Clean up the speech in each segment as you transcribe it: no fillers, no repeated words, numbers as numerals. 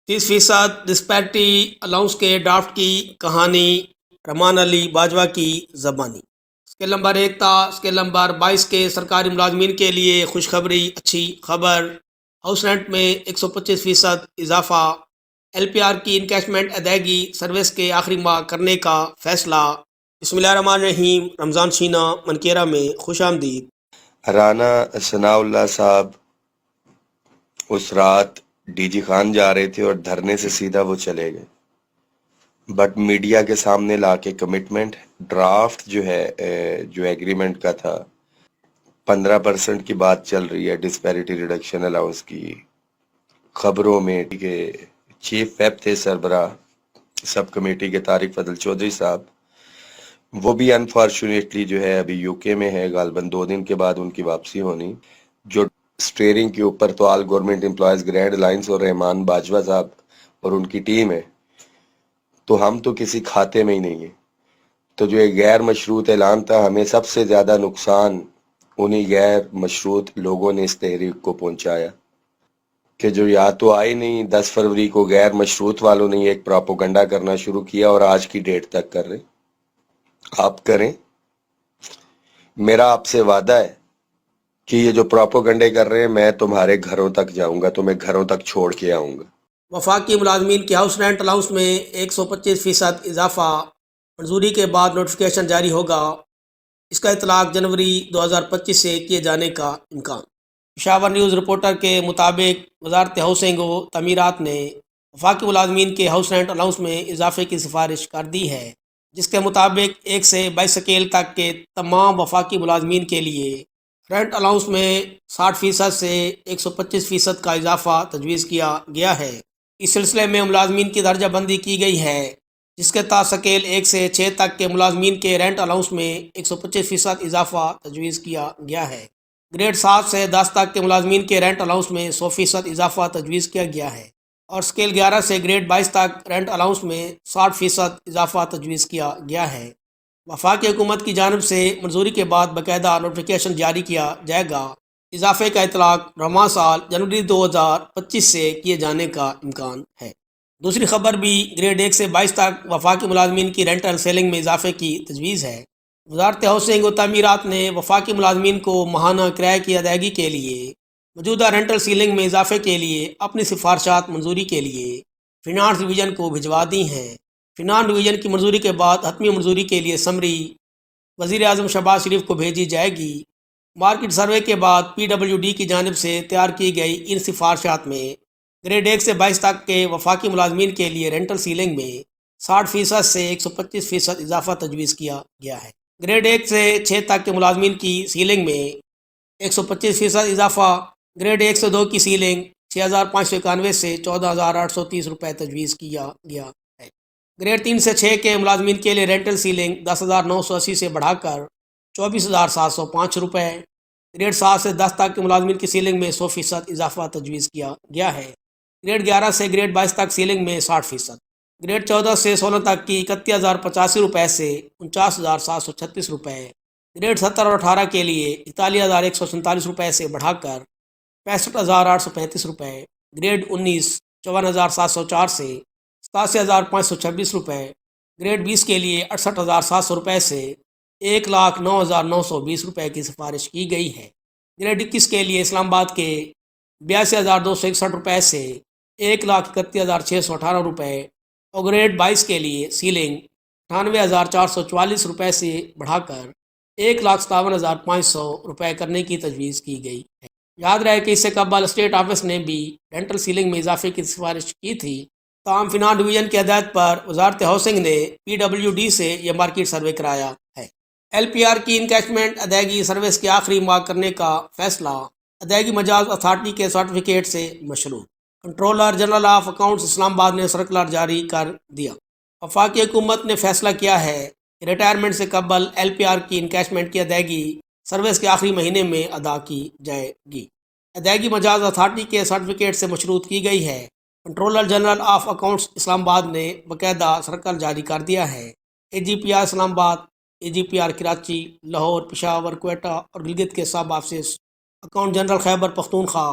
30% disparity allowance کے draft کی کہانی رحمان علی باجوہ کی زبانی۔ اسکیل نمبر 1 تھا۔ اسکیل نمبر 22 کے سرکاری ملازمین کے لیے خوشخبری، اچھی خبر۔ ہاؤس رینٹ میں 125% اضافہ۔ ایل پی آر کی انکیشمنٹ ادائیگی سروس کے آخری ماہ کرنے کا فیصلہ۔ بسم اللہ الرحمن الرحیم۔ رمضان شینہ منکیرہ میں خوش آمدید۔ رانا ثناء اللہ صاحب اس رات ڈی جی خان جا رہے تھے اور دھرنے سے سیدھا وہ چلے گئے، بٹ میڈیا کے سامنے لا کے کمٹمنٹ ڈرافٹ جو ہے جو ایگریمنٹ کا تھا 15% کی بات چل رہی ہے ڈسپیرٹی ریڈکشن الاؤنس کی خبروں میں کہ چیف ویب تھے سربراہ سب کمیٹی کے طارق فضل چودھری صاحب، وہ بھی انفارچونیٹلی جو ہے ابھی یو کے میں ہے، غالباً 2 دن کے بعد ان کی واپسی ہونی۔ جو اسٹیئرنگ کے اوپر تو آل گورنمنٹ امپلائیز گرینڈ الائنس اور رحمان باجوہ صاحب اور ان کی ٹیم ہے، تو ہم تو کسی کھاتے میں ہی نہیں ہیں۔ تو جو ایک غیر مشروط اعلان تھا، ہمیں سب سے زیادہ نقصان انہی غیر مشروط لوگوں نے اس تحریک کو پہنچایا کہ جو یا تو آئے نہیں، 10 فروری کو غیر مشروط والوں نے ایک پراپوگنڈا کرنا شروع کیا اور آج کی ڈیٹ تک کر رہے۔ آپ کریں، میرا آپ سے وعدہ ہے کہ یہ جو پراپوگنڈے کر رہے ہیں میں تمہارے گھروں تک جاؤں گا، تمہیں گھروں تک چھوڑ کے آؤں گا۔ وفاقی ملازمین کے ہاؤس رینٹ الاؤنس میں 125% اضافہ، منظوری کے بعد نوٹیفیکیشن جاری ہوگا۔ اس کا اطلاق جنوری 2025 سے کیے جانے کا امکان۔ پشاور نیوز رپورٹر کے مطابق وزارت ہاؤسنگ و تعمیرات نے وفاقی ملازمین کے ہاؤس رینٹ الاؤنس میں اضافے کی سفارش کر دی ہے، جس کے مطابق 1 سے 22 اسکیل تک کے تمام وفاقی ملازمین کے لیے رینٹ الاؤنس میں 60% سے 125% کا اضافہ تجویز کیا گیا ہے۔ اس سلسلے میں ملازمین کی درجہ بندی کی گئی ہے، جس کے تحت اسکیل 1 سے 6 تک کے ملازمین کے رینٹ الاؤنس میں 125% اضافہ تجویز کیا گیا ہے۔ گریڈ 7 سے 10 تک کے ملازمین کے رینٹ الاؤنس میں 100% اضافہ تجویز کیا گیا ہے، اور اسکیل 11 سے گریڈ 22 تک رینٹ الاؤنس میں 60% اضافہ تجویز کیا گیا ہے۔ وفاقی حکومت کی جانب سے منظوری کے بعد باقاعدہ نوٹیفیکیشن جاری کیا جائے گا۔ اضافے کا اطلاق رواں سال جنوری 2025 سے کیے جانے کا امکان ہے۔ دوسری خبر بھی گریڈ 1 سے 22 تک وفاقی ملازمین کی رینٹل سیلنگ میں اضافے کی تجویز ہے۔ وزارت ہاؤسنگ و تعمیرات نے وفاقی ملازمین کو ماہانہ کرائے کی ادائیگی کے لیے موجودہ رینٹل سیلنگ میں اضافے کے لیے اپنی سفارشات منظوری کے لیے فنانس ڈویژن کو بھجوا دی ہیں۔ فنانس ڈویژن کی منظوری کے بعد حتمی منظوری کے لیے سمری وزیر اعظم شہباز شریف کو بھیجی جائے گی۔ مارکیٹ سروے کے بعد پی ڈبلیو ڈی کی جانب سے تیار کی گئی ان سفارشات میں گریڈ 1 سے 22 تک کے وفاقی ملازمین کے لیے رینٹل سیلنگ میں 60% سے 125% اضافہ تجویز کیا گیا ہے۔ گریڈ 1 سے 6 تک کے ملازمین کی سیلنگ میں 125% اضافہ، گریڈ 1 سے 2 کی سیلنگ 6,591 سے 14,830 روپے تجویز کیا گیا ہے۔ گریڈ 3 سے 6 کے ملازمین کے لیے رینٹل سیلنگ 10,980 سے بڑھا کر 24,705 روپے۔ گریڈ 7 سے 10 تک کے ملازمین کی سیلنگ میں 100% اضافہ تجویز کیا گیا ہے۔ گریڈ 11 سے گریڈ 22 تک سیلنگ میں 60%۔ گریڈ 14 سے 16 تک کی 31,085 روپے سے 49,736 روپے۔ گریڈ 17 اور 18 کے لیے 41,147 روپے سے بڑھا کر 65,835 روپے۔ گریڈ 19 54,704 سے 87,526 روپے۔ گریڈ 20 کے لیے 68,700 روپے سے 1,09,920 روپے کی سفارش کی گئی ہے۔ گریڈ 21 کے لیے اسلام آباد کے 82,261 روپے سے 1,31,618 روپے، اور گریڈ 22 کے لیے سیلنگ 98,444 روپے سے بڑھا کر 1,57,500 روپے کرنے کی تجویز کی گئی ہے۔ یاد رہے کہ اس سے قبل اسٹیٹ آفس نے بھی رینٹل سیلنگ میں اضافے کی سفارش کی تھی، تاہم فنانس ڈویژن کی ہدایت پر وزارت ہاؤسنگ نے پی ڈبلیو ڈی سے یہ مارکیٹ سروے کرایا ہے۔ ایل پی آر کی انکیشمنٹ ادائیگی سروس کے آخری ماہ کرنے کا فیصلہ، ادائیگی مجاز اتھارٹی کے سرٹیفکیٹ سے مشروط۔ کنٹرولر جنرل آف اکاؤنٹس اسلام آباد نے سرکولر جاری کر دیا۔ وفاقی حکومت نے فیصلہ کیا ہے کہ ریٹائرمنٹ سے قبل ایل پی آر کی انکیشمنٹ کی ادائیگی سروس کے آخری مہینے میں ادا کی جائے گی۔ ادائیگی مجاز اتھارٹی کے سرٹیفکیٹ سے مشروط کی گئی ہے۔ کنٹرولر جنرل آف اکاؤنٹس اسلام آباد نے باقاعدہ سرکل جاری کر دیا ہے۔ اے G P R Islamabad, A G P R Karachi, Lahore, Peshawar, Quetta اور گلگت کے سب offices, account general Khyber Pakhtunkhwa,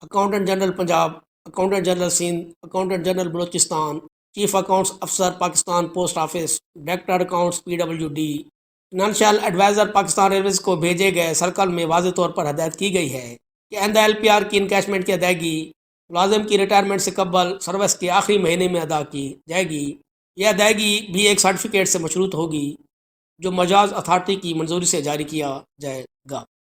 accountant general Punjab, accountant general Sindh, accountant general Balochistan, chief accounts افسر Pakistan post office, director accounts PWD، financial adviser Pakistan railways کو بھیجے گئے سرکل میں واضح طور پر ہدایت کی گئی ہے کہ آئندہ LPR کی انکیشمنٹ کی ادائیگی ملازم کی ریٹائرمنٹ سے قبل سروس کے آخری مہینے میں ادا کی جائے گی۔ یہ ادائیگی بھی ایک سرٹیفکیٹ سے مشروط ہوگی جو مجاز اتھارٹی کی منظوری سے جاری کیا جائے گا۔